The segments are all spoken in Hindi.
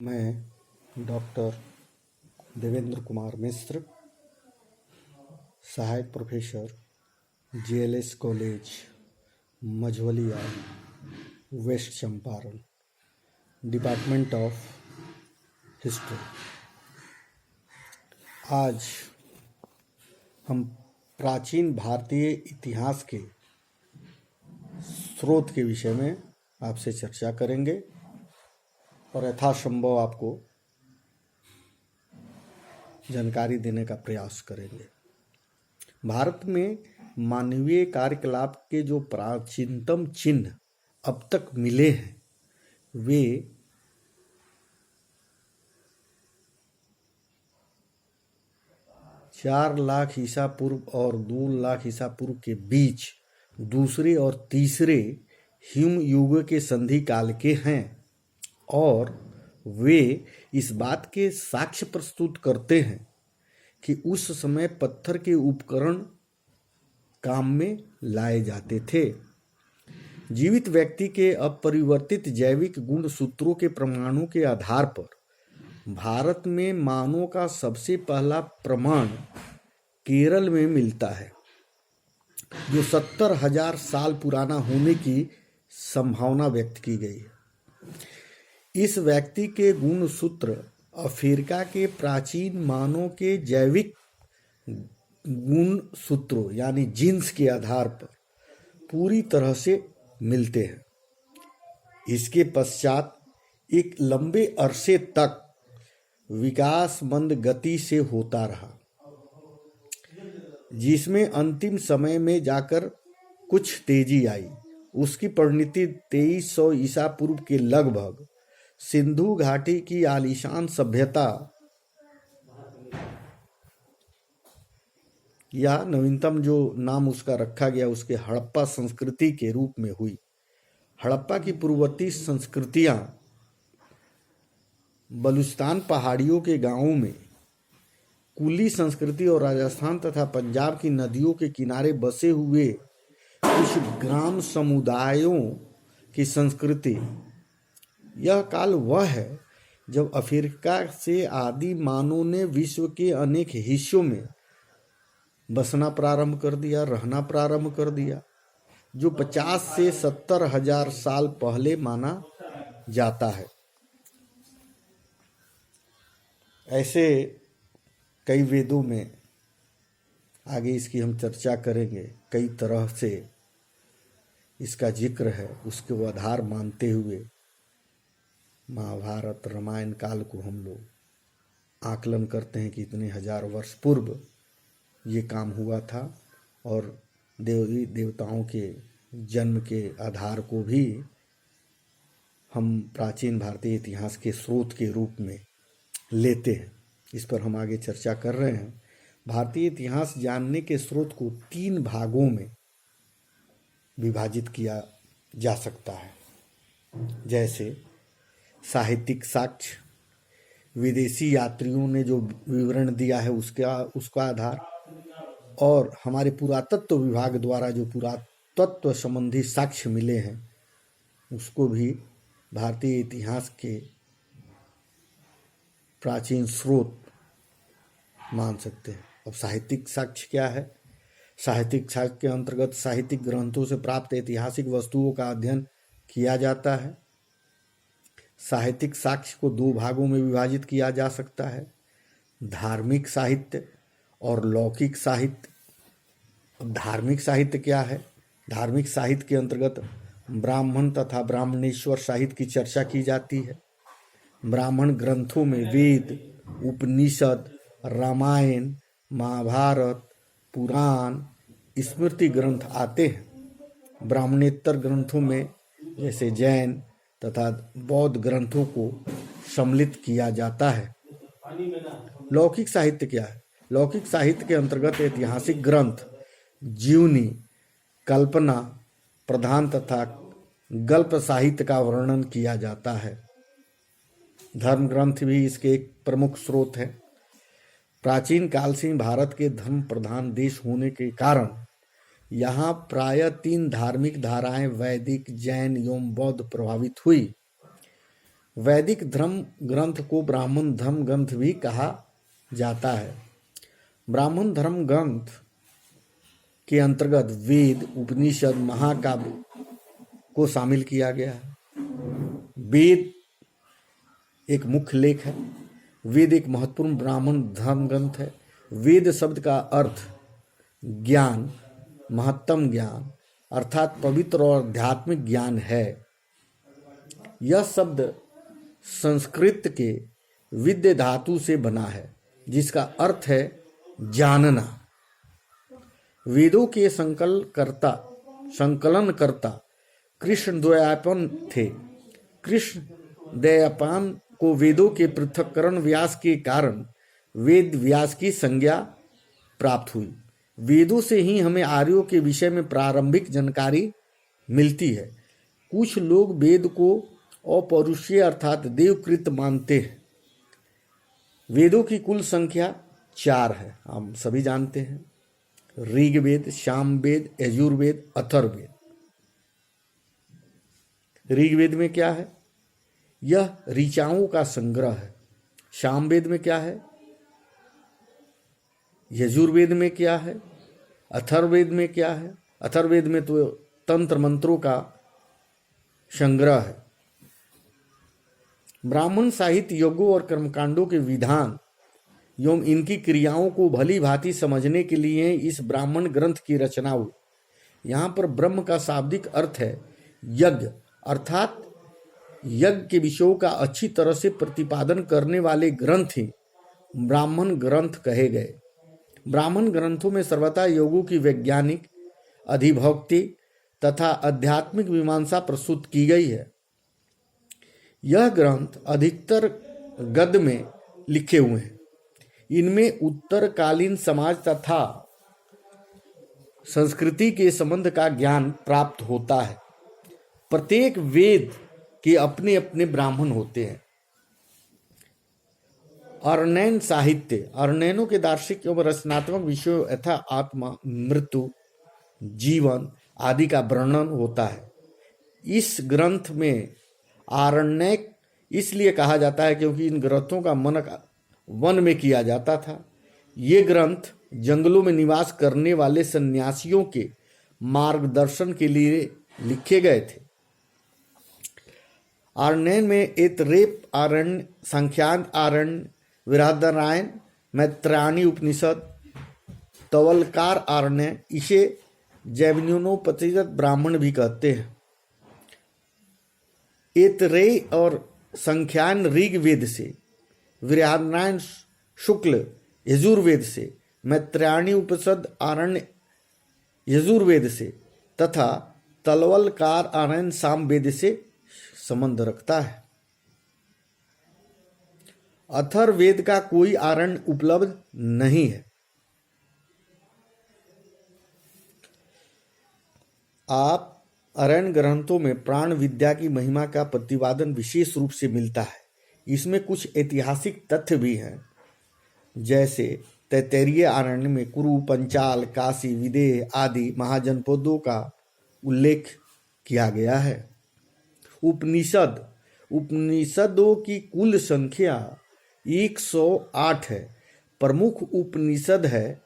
मैं डॉक्टर देवेंद्र कुमार मिश्र, सहायक professor JLS college Majhawalia, west Champaran, department of history. आज हम प्राचीन भारतीय इतिहास के स्रोत के विषय में आपसे चर्चा करेंगे और यथासंभव आपको जानकारी देने का प्रयास करेंगे। भारत में मानवीय कार्यकलाप के जो प्राचीनतम चिन्ह अब तक मिले हैं वे 4 लाख ईसा पूर्व और 2 लाख ईसा पूर्व के बीच दूसरे और तीसरे हिम युग के संधि काल के हैं और वे इस बात के साक्ष्य प्रस्तुत करते हैं कि उस समय पत्थर के उपकरण काम में लाए जाते थे। जीवित व्यक्ति के अपरिवर्तित जैविक गुण सूत्रों के प्रमाणों के आधार पर भारत में मानव का सबसे पहला प्रमाण केरल में मिलता है, जो 70,000 साल पुराना होने की संभावना व्यक्त की गई है। इस व्यक्ति के गुण सूत्र अफ्रीका के प्राचीन मानव के जैविक गुण सूत्रों यानी जीन्स के आधार पर पूरी तरह से मिलते हैं। इसके पश्चात एक लंबे अरसे तक विकास मंद गति से होता रहा, जिसमें अंतिम समय में जाकर कुछ तेजी आई। उसकी परिणति 2300 ईसा पूर्व के लगभग सिंधु घाटी की आलीशान सभ्यता या नवीनतम जो नाम उसका रखा गया उसके हड़प्पा संस्कृति के रूप में हुई। हड़प्पा की पूर्ववर्ती संस्कृतियां बलूचिस्तान पहाड़ियों के गांवों में कुली संस्कृति और राजस्थान तथा पंजाब की नदियों के किनारे बसे हुए कुछ ग्राम समुदायों की संस्कृति। यह काल वह है जब अफ्रीका से आदि मानव ने विश्व के अनेक हिस्सों में बसना प्रारंभ कर दिया, रहना प्रारंभ कर दिया, जो 50 से 70,000 साल पहले माना जाता है। ऐसे कई वेदों में, आगे इसकी हम चर्चा करेंगे, कई तरह से इसका जिक्र है। उसके आधार मानते हुए महाभारत रामायण काल को हम लोग आकलन करते हैं कि इतने हजार वर्ष पूर्व ये काम हुआ था और देवी देवताओं के जन्म के आधार को भी हम प्राचीन भारतीय इतिहास के स्रोत के रूप में लेते हैं। इस पर हम आगे चर्चा कर रहे हैं। भारतीय इतिहास जानने के स्रोत को 3 भागों में विभाजित किया जा सकता है, जैसे साहित्यिक साक्ष्य, विदेशी यात्रियों ने जो विवरण दिया है उसका आधार, और हमारे पुरातत्व विभाग द्वारा जो पुरातत्व संबंधी साक्ष्य मिले हैं उसको भी भारतीय इतिहास के प्राचीन स्रोत मान सकते हैं। अब साहित्यिक साक्ष्य क्या है? साहित्यिक साक्ष्य के अंतर्गत साहित्यिक ग्रंथों से प्राप्त ऐतिहासिक वस्तुओं का अध्ययन किया जाता है। साहित्यिक साक्ष्य को 2 भागों में विभाजित किया जा सकता है, धार्मिक साहित्य और लौकिक साहित्य। अब धार्मिक साहित्य क्या है? धार्मिक साहित्य के अंतर्गत ब्राह्मण तथा ब्राह्मणेश्वर साहित्य की चर्चा की जाती है। ब्राह्मण ग्रंथों में वेद, उपनिषद, रामायण, महाभारत, पुराण, स्मृति ग्रंथ आते हैं। ब्राह्मणेतर ग्रंथों में जैसे जैन तथा बौद्ध ग्रंथों को सम्मिलित किया जाता है। लौकिक साहित्य क्या है? लौकिक साहित्य के अंतर्गत ऐतिहासिक ग्रंथ, जीवनी, कल्पना प्रधान तथा गल्प साहित्य का वर्णन किया जाता है। धर्म ग्रंथ भी इसके एक प्रमुख स्रोत है। प्राचीन काल से भारत के धर्म प्रधान देश होने के कारण यहाँ प्रायः 3 धार्मिक धाराएं वैदिक, जैन एवं बौद्ध प्रभावित हुई। वैदिक धर्म ग्रंथ को ब्राह्मण धर्म ग्रंथ भी कहा जाता है। ब्राह्मण धर्म ग्रंथ के अंतर्गत वेद, उपनिषद, महाकाव्य को शामिल किया गया है। वेद एक मुख्य लेख है। वेद एक महत्वपूर्ण ब्राह्मण धर्म ग्रंथ है। वेद शब्द का अर्थ ज्ञान, महत्तम ज्ञान अर्थात पवित्र और आध्यात्मिक ज्ञान है। यह शब्द संस्कृत के विद्य धातु से बना है जिसका अर्थ है जानना। वेदों के संकलनकर्ता कृष्ण द्वैपायन थे। कृष्ण द्वैपायन को वेदों के पृथक्करण व्यास के कारण वेद व्यास की संज्ञा प्राप्त हुई। वेदों से ही हमें आर्यों के विषय में प्रारंभिक जानकारी मिलती है। कुछ लोग वेद को अपौरुषीय अर्थात देवकृत मानते हैं। वेदों की कुल संख्या 4 है, हम सभी जानते हैं। ऋग्वेद, सामवेद, यजुर्वेद, अथर्ववेद। ऋग्वेद में क्या है? यह ऋचाओं का संग्रह है। सामवेद में क्या है? यजुर्वेद में क्या है? अथर्ववेद में क्या है? अथर्ववेद में तो तंत्र मंत्रों का संग्रह है। ब्राह्मण साहित्य यज्ञों और कर्मकांडों के विधान एवं इनकी क्रियाओं को भली भांति समझने के लिए इस ब्राह्मण ग्रंथ की रचना हुई। यहाँ पर ब्रह्म का शाब्दिक अर्थ है यज्ञ, अर्थात यज्ञ के विषयों का अच्छी तरह से प्रतिपादन करने वाले ग्रंथ ही ब्राह्मण ग्रंथ कहे गए। ब्राह्मण ग्रंथों में सर्वथा योगों की वैज्ञानिक, अधिभौक्ति तथा आध्यात्मिक मीमांसा प्रस्तुत की गई है। यह ग्रंथ अधिकतर गद्य में लिखे हुए हैं। इनमें उत्तरकालीन समाज तथा संस्कृति के संबंध का ज्ञान प्राप्त होता है। प्रत्येक वेद के अपने अपने ब्राह्मण होते हैं। अरण्यन साहित्य, अरण्यनों के दार्शनिक एवं रचनात्मक विषयों यथा आत्मा, मृत्यु, जीवन आदि का वर्णन होता है। इस ग्रंथ में आरण्यक इसलिए कहा जाता है क्योंकि इन ग्रंथों का मनन वन में किया जाता था। ये ग्रंथ जंगलों में निवास करने वाले सन्यासियों के मार्गदर्शन के लिए लिखे गए थे। आरण्यन में ऐतरेय आरण्य, सांख्यान आरण्य, बृहदारण्यक, मैत्रायणी उपनिषद, तवलकार आरण्य, इसे जैमिनोपनिषद ब्राह्मण भी कहते हैं। ऐतरेय और सांख्यान ऋग्वेद से, बृहदारण्यक शुक्ल यजुर्वेद से, मैत्रायणी उपनिषद आरण्य यजुर्वेद से तथा तलवलकार आरण्य सामवेद से संबंध रखता है। अथर्ववेद का कोई आरण्य उपलब्ध नहीं है। आप अरण्य ग्रंथों में प्राण विद्या की महिमा का प्रतिपादन विशेष रूप से मिलता है। इसमें कुछ ऐतिहासिक तथ्य भी हैं, जैसे तैत्तिरीय आरण्य में कुरु, पंचाल, काशी, विदेह आदि महाजनपदों का उल्लेख किया गया है। उपनिषदों की कुल संख्या 108 है। प्रमुख उपनिषद है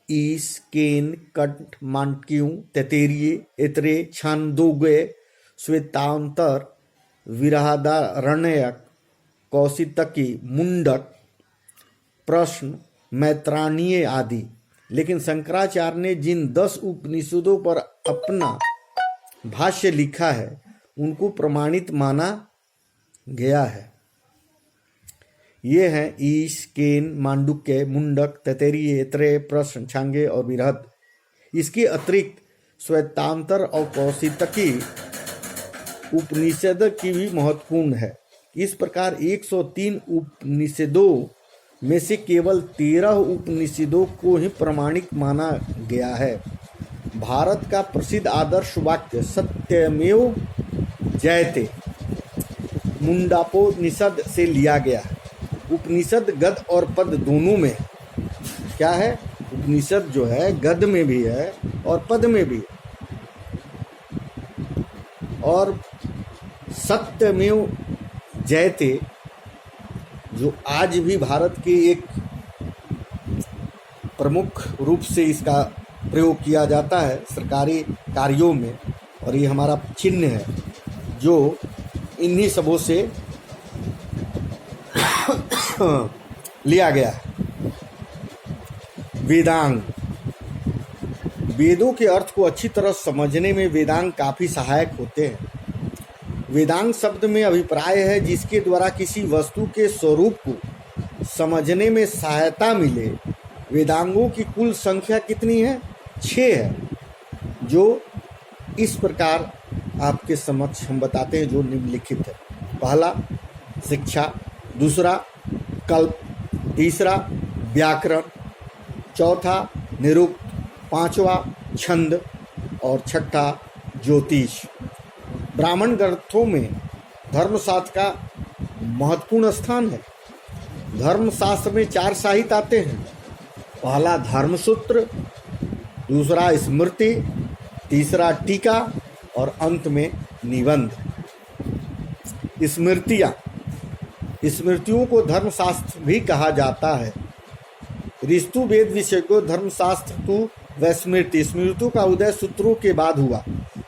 ईश, केन, कट, मांडक्य, तैत्तिरीय, ऐतरेय, छांदोग्य, श्वेतांतर, बृहदारण्यक, कौशितकी, मुंडक, प्रश्न, मैत्रायणीय आदि। लेकिन शंकराचार्य ने जिन 10 उपनिषदों पर अपना भाष्य लिखा है उनको प्रमाणित माना गया है। ये हैं ईश, केन, मांडुक्य, मुंडक, तैत्तिरीय, ऐतरेय, प्रश्न, छांदोग्य और बृहद। इसके अतिरिक्त श्वेतांतर और कौशितकी उपनिषद की भी महत्वपूर्ण है। इस प्रकार 103 उपनिषदों में से केवल 13 उपनिषदों को ही प्रमाणिक माना गया है। भारत का प्रसिद्ध आदर्श वाक्य सत्यमेव जयते मुंडकोपनिषद से लिया गया है। उपनिषद गद्य और पद दोनों में क्या है? उपनिषद जो है गद्य में भी है और पद में भी है। और सत्यमेव जयते, जो आज भी भारत के एक प्रमुख रूप से इसका प्रयोग किया जाता है सरकारी कार्यों में, और ये हमारा चिन्ह है जो इन्हीं सबों से लिया गया है। वेदांग, वेदों के अर्थ को अच्छी तरह समझने में वेदांग काफ़ी सहायक होते हैं। वेदांग शब्द में अभिप्राय है जिसके द्वारा किसी वस्तु के स्वरूप को समझने में सहायता मिले। वेदांगों की कुल संख्या कितनी है? 6 है, जो इस प्रकार आपके समक्ष हम बताते हैं, जो निम्नलिखित है। पहला शिक्षा, दूसरा कल्प, तीसरा व्याकरण, चौथा निरुक्त, पांचवा छंद और छठा ज्योतिष। ब्राह्मण ग्रंथों में धर्मशास्त्र का महत्वपूर्ण स्थान है। धर्मशास्त्र में 4 साहित्य आते हैं। पहला धर्मसूत्र, दूसरा स्मृति, तीसरा टीका और अंत में निबंध। स्मृतियों को धर्मशास्त्र भी कहा जाता है। ऋतु वेद विषय को धर्मशास्त्र तु व स्मृति। स्मृतियों का उदय सूत्रों के बाद हुआ।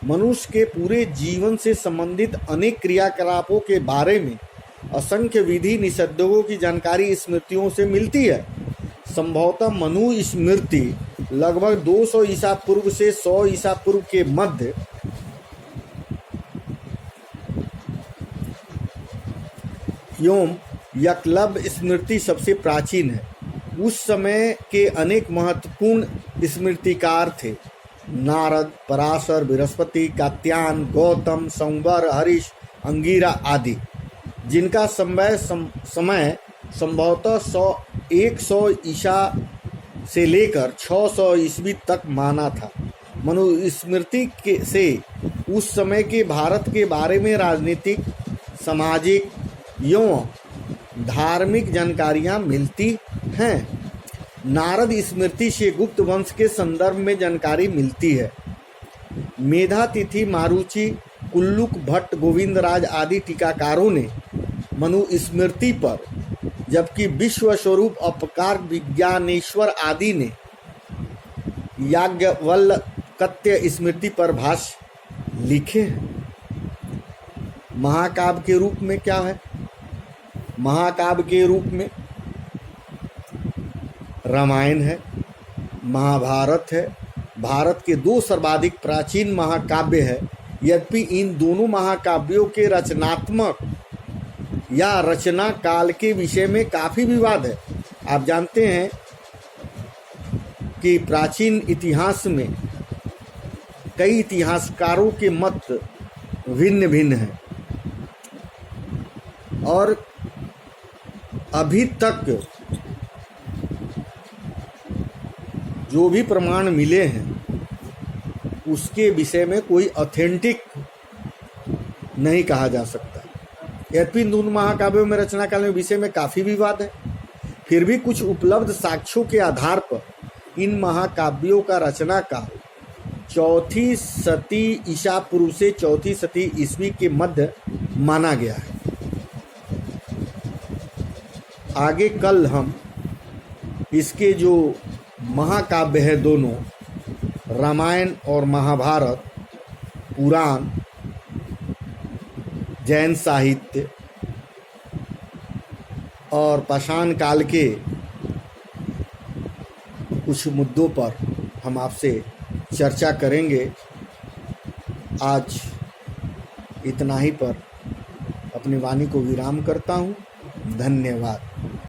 मनुष्य के पूरे जीवन से संबंधित अनेक क्रियाकलापों के बारे में असंख्य विधि निषेधों की जानकारी स्मृतियों से मिलती है। संभवतः मनु स्मृति लगभग 200 ईसा पूर्व से 100 ईसा पूर्व के मध्य एवं एकलव्य स्मृति सबसे प्राचीन है। उस समय के अनेक महत्वपूर्ण स्मृतिकार थे। नारद, पराशर, बृहस्पति, कात्यायन, गौतम, संवर, हरीश, अंगिरा आदि, जिनका समय संभवतः 100 ईसा से लेकर 600 ईस्वी तक माना था। मनुस्मृति से उस समय के भारत के बारे में राजनीतिक, सामाजिक एवं धार्मिक जानकारियाँ मिलती हैं। नारद स्मृति से गुप्त वंश के संदर्भ में जानकारी मिलती है। मेधातिथि, मारुचि, कुल्लुक भट्ट, गोविंदराज आदि टीकाकारों ने मनुस्मृति पर, जबकि विश्व स्वरूप अपकार विज्ञानेश्वर आदि ने याज्ञवल्क्य स्मृति पर भाष्य लिखे हैं। महाकाव्य के रूप में क्या है? महाकाव्य के रूप में रामायण है, महाभारत है। भारत के 2 सर्वाधिक प्राचीन महाकाव्य है। यद्यपि इन दोनों महाकाव्यों के रचनात्मक या रचना काल के विषय में काफ़ी विवाद है। आप जानते हैं कि प्राचीन इतिहास में कई इतिहासकारों के मत भिन्न भिन्न हैं, और अभी तक जो भी प्रमाण मिले हैं उसके विषय में कोई ऑथेंटिक नहीं कहा जा सकता। यद्यपि इन दोनों महाकाव्यों में रचना काल में विषय में काफ़ी विवाद है, फिर भी कुछ उपलब्ध साक्ष्यों के आधार पर इन महाकाव्यों का रचना काल 4वीं शती ईसा पूर्व से 4वीं शती ईस्वी के मध्य माना गया है। आगे कल हम इसके जो महाकाव्य है दोनों, रामायण और महाभारत, पुराण, जैन साहित्य और पाषाण काल के कुछ मुद्दों पर हम आपसे चर्चा करेंगे। आज इतना ही पर अपनी वाणी को विराम करता हूँ। धन्यवाद।